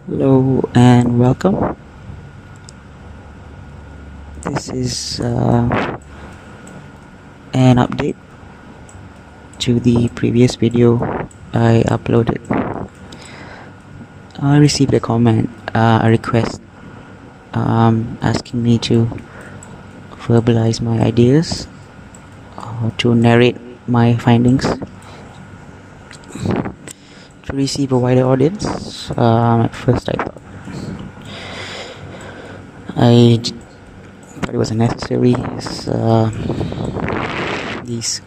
Hello and welcome. This is an update to the previous video I uploaded. I received a comment, a request asking me to verbalize my ideas or to narrate my findings to receive a wider audience. At first I thought it was unnecessary, as these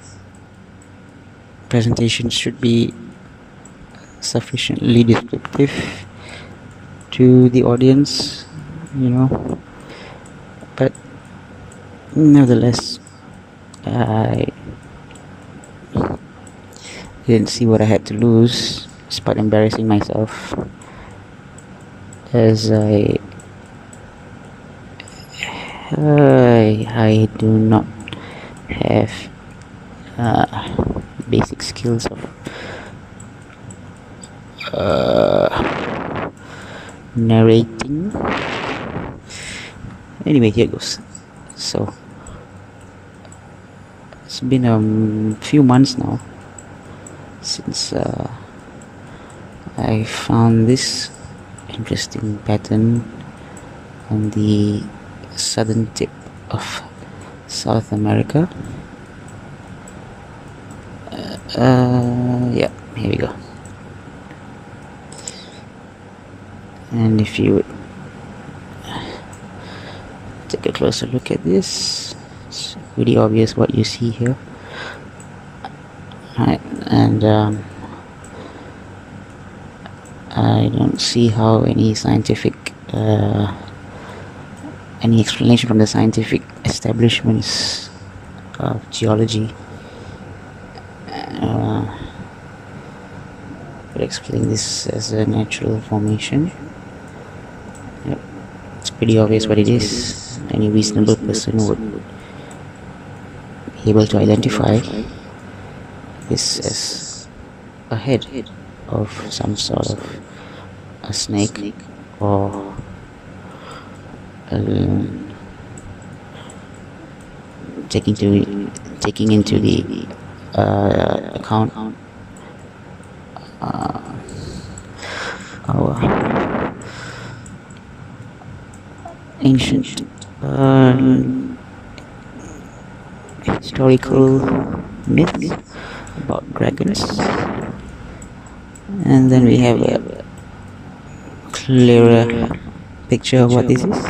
presentations should be sufficiently descriptive to the audience, but nevertheless I didn't see what I had to lose despite embarrassing myself, as I do not have basic skills of narrating. Anyway, here goes. So it's been a few months now since I found this interesting pattern on the southern tip of South America. Yeah, here we go. And if you take a closer look at this, it's pretty obvious what you see here. Right, and I don't see how any explanation from the scientific establishments of geology would explain this as a natural formation. Yep. It's pretty obvious what it is. Any reasonable person would be able to identify this as a head of some sort of a snake, or taking into the account our ancient historical myths about dragons, and then we have a clearer picture of what this is.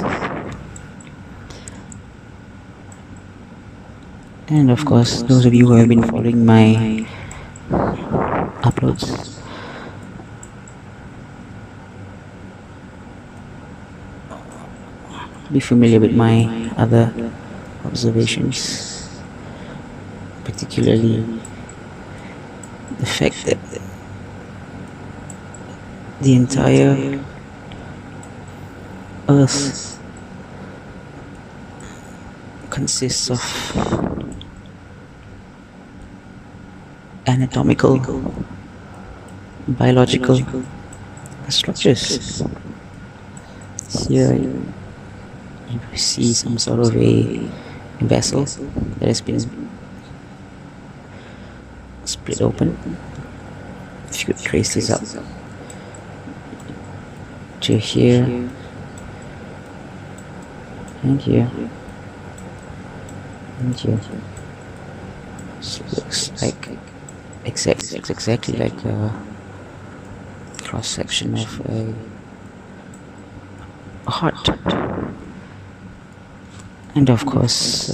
And of course, those of you who have been following my uploads be familiar with my other observations, particularly the fact that the entire Earth consists of anatomical, biological structures. Here you see some sort of a vessel that has been split open. If you could trace this up to here and here and here. So it looks like exactly like a cross section of a heart. And of course,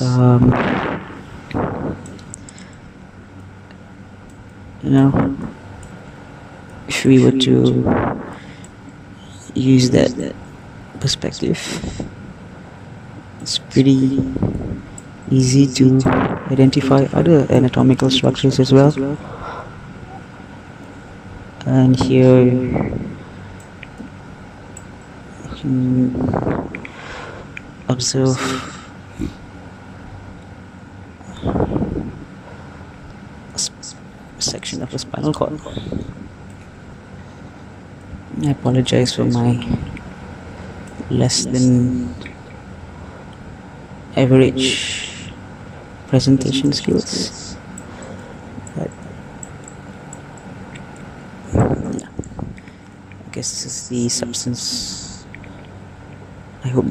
if we were to use that perspective, it's pretty easy to identify other anatomical structures as well. And here you can observe a section of the spinal cord. I apologize for my less than average presentation skills, but yeah, I guess this is the substance. I hope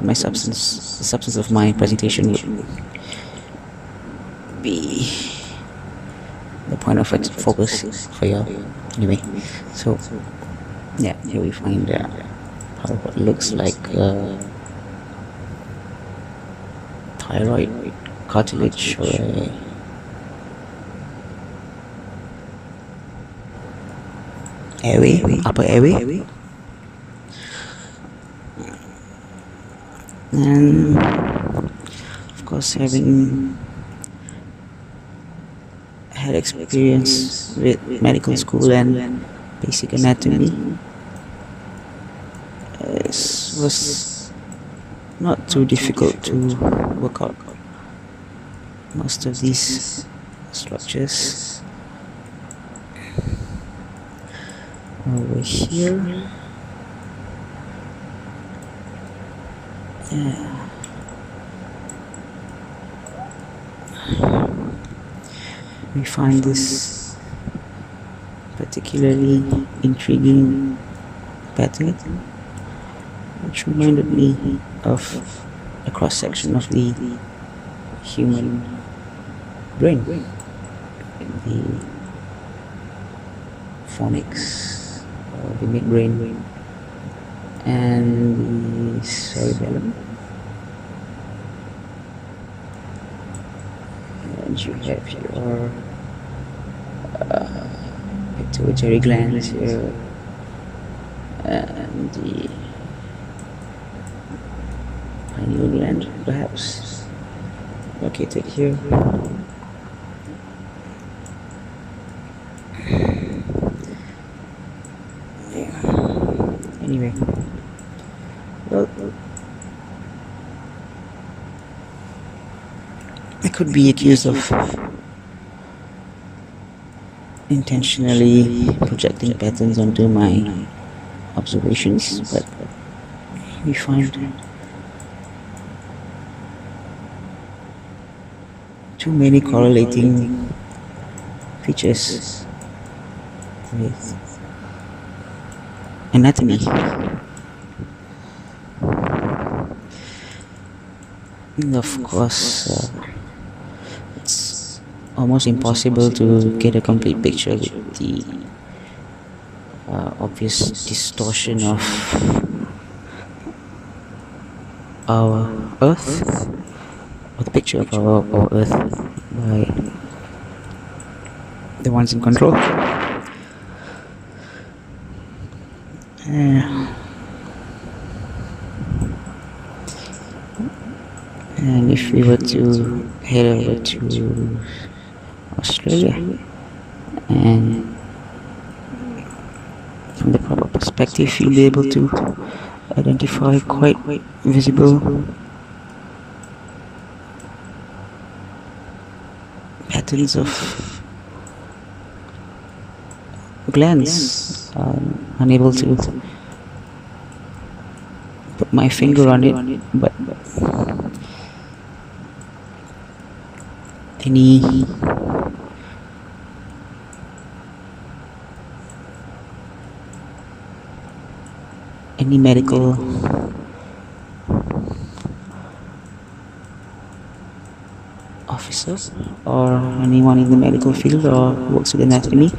the substance of my presentation would be the point of focus for you. Anyway, so yeah, here we find what looks like thyroid cartilage or upper airway, and of course, having had experience with medical school and basic anatomy, it was not too difficult to work out most of these structures. Over here, we find this particularly intriguing pattern, which reminded me of a cross-section of the human brain, the phonics, or the midbrain, and the cerebellum. And you have your pituitary glands here, and the pineal gland, perhaps located here. Yeah. Anyway, well, I could be accused of intentionally projecting patterns onto my observations, but we find too many correlating features with anatomy. And of course, it's almost impossible to get a complete picture with the obvious distortion of our Earth, or the picture of our Earth by the ones in control. And if we were to head over to Australia, and from the proper perspective, you'll be able to identify quite visible patterns of glands. Unable to put my finger on it, but any medical officer or anyone in the medical field or works with anatomy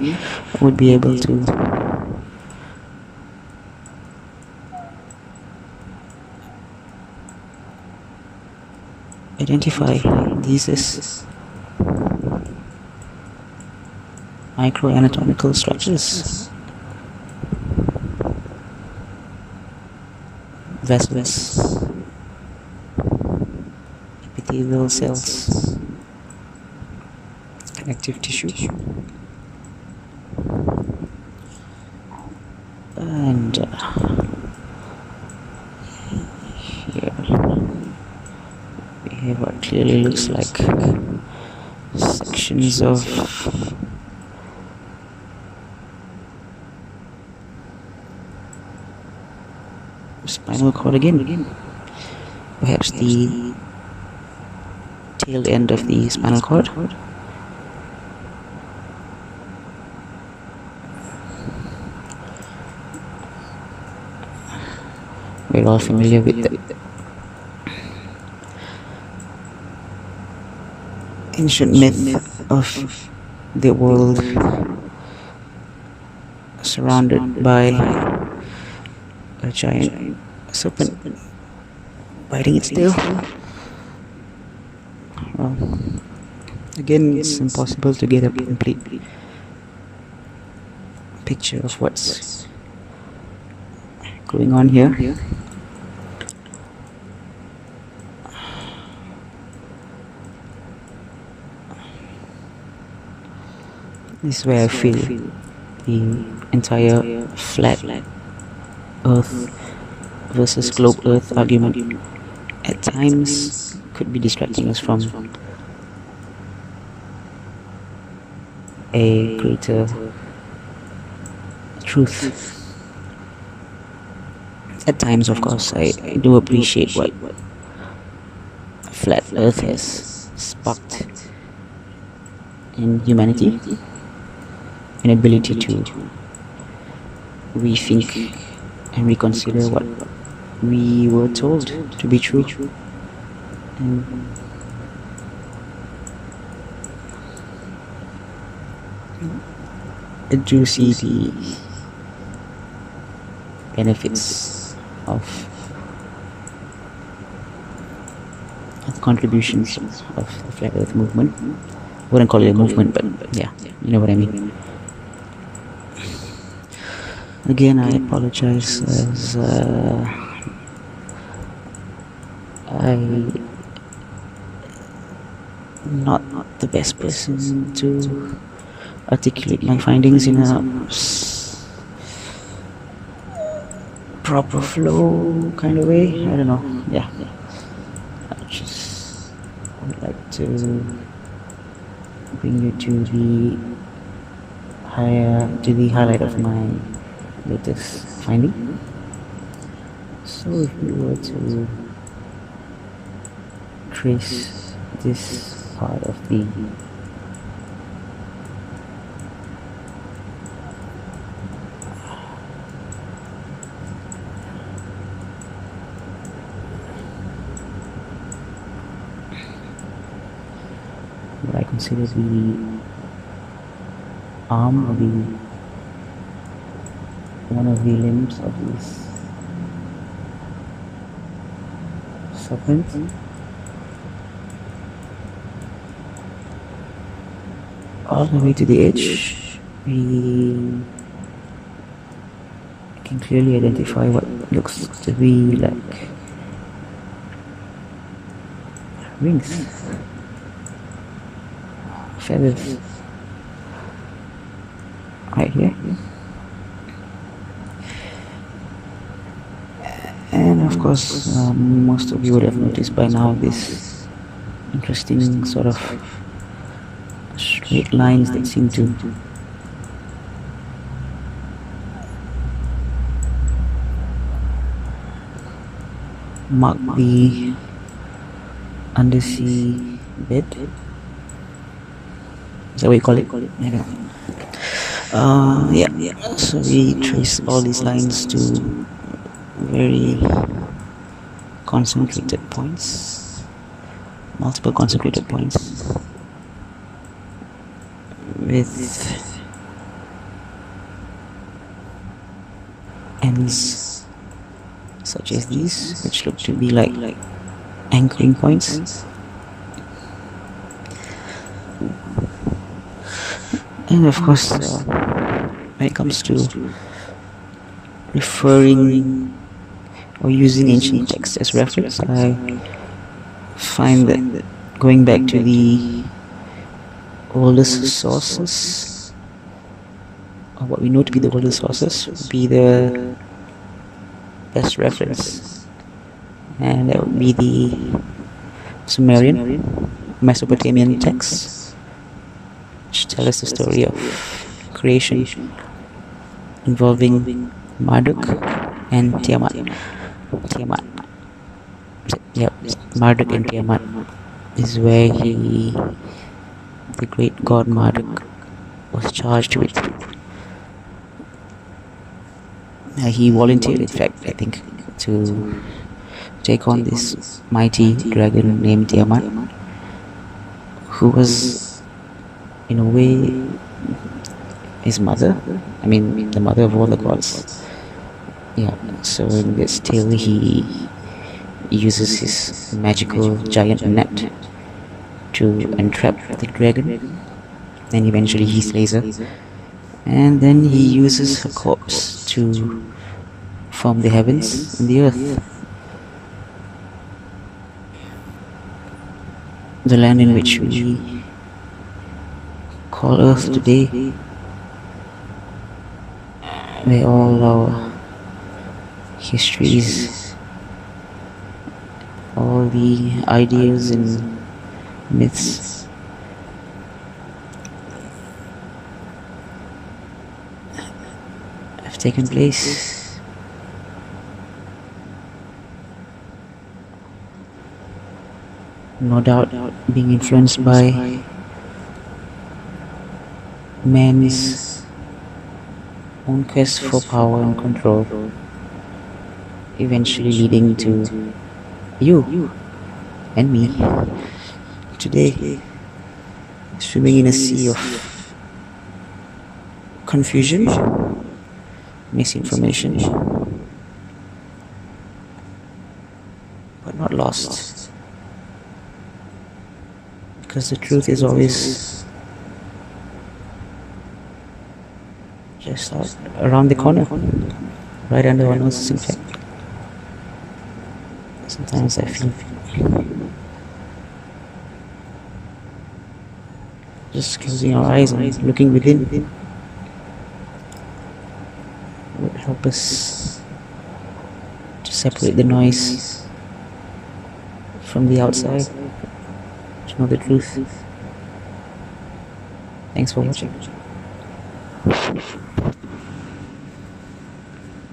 would be able to identify these as microanatomical structures, vessels, epithelial cells, connective tissue, and here we have what clearly looks like sections of spinal cord again. Perhaps the tail end of the spinal cord. We're all familiar with the ancient myth of the world surrounded by a giant serpent biting its tail. Well, again, it's impossible to get a complete picture of what's going on here. This is where I feel the entire flat Earth versus globe Earth argument at times could be distracting us from a greater truth. At times, of course, I do appreciate what flat Earth has sparked in humanity, an ability to rethink and reconsider what we were told to be true. And I do see the benefits of the contributions of the Flat Earth movement. I wouldn't call it a movement, but yeah, you know what I mean. Again, I apologize as I'm not the best person to articulate my findings in a proper flow kind of way. I don't know. Yeah. I just would like to bring you to the highlight of my latest finding. So if we were to trace this part of the what I consider the arm or one of the limbs of this serpent, all the way to the edge, we can clearly identify what looks to be like wings, feathers, right here. And of course, most of you would have noticed by now this interesting sort of straight lines that seem to mark the undersea bed. Is that what you call it? I don't know. Yeah. So we trace all these lines to very concentrated points, multiple concentrated points with ends such as these, which look to be like anchoring points. And of course, when it comes to referring or using ancient texts as reference, I find that going back to the oldest sources, or what we know to be the oldest sources, would be the best reference, and that would be the Sumerian, Mesopotamian texts, which tell us the story of creation involving Marduk and Tiamat. Tiamat. Yep, Marduk and Tiamat is where the great god Marduk, was charged with. He volunteered, in fact, I think, to take on this mighty dragon named Tiamat, who was, in a way, his mother. I mean, the mother of all the gods. Yeah, so in this tale, he uses his magical giant net to entrap the dragon, and eventually he slays her. And then he uses her corpse to form the heavens and the earth. The land in which we call Earth today, where all our histories, all the ideas and myths have taken place. No doubt being influenced by man's own quest for power and control, eventually leading to you and me today, swimming in a sea of confusion, misinformation, but not lost. Because the truth is always just out around the corner, right under our noses, in fact. Sometimes I feel just closing our eyes and looking within would help us to separate the noise from the outside, to know the truth. Thanks for watching.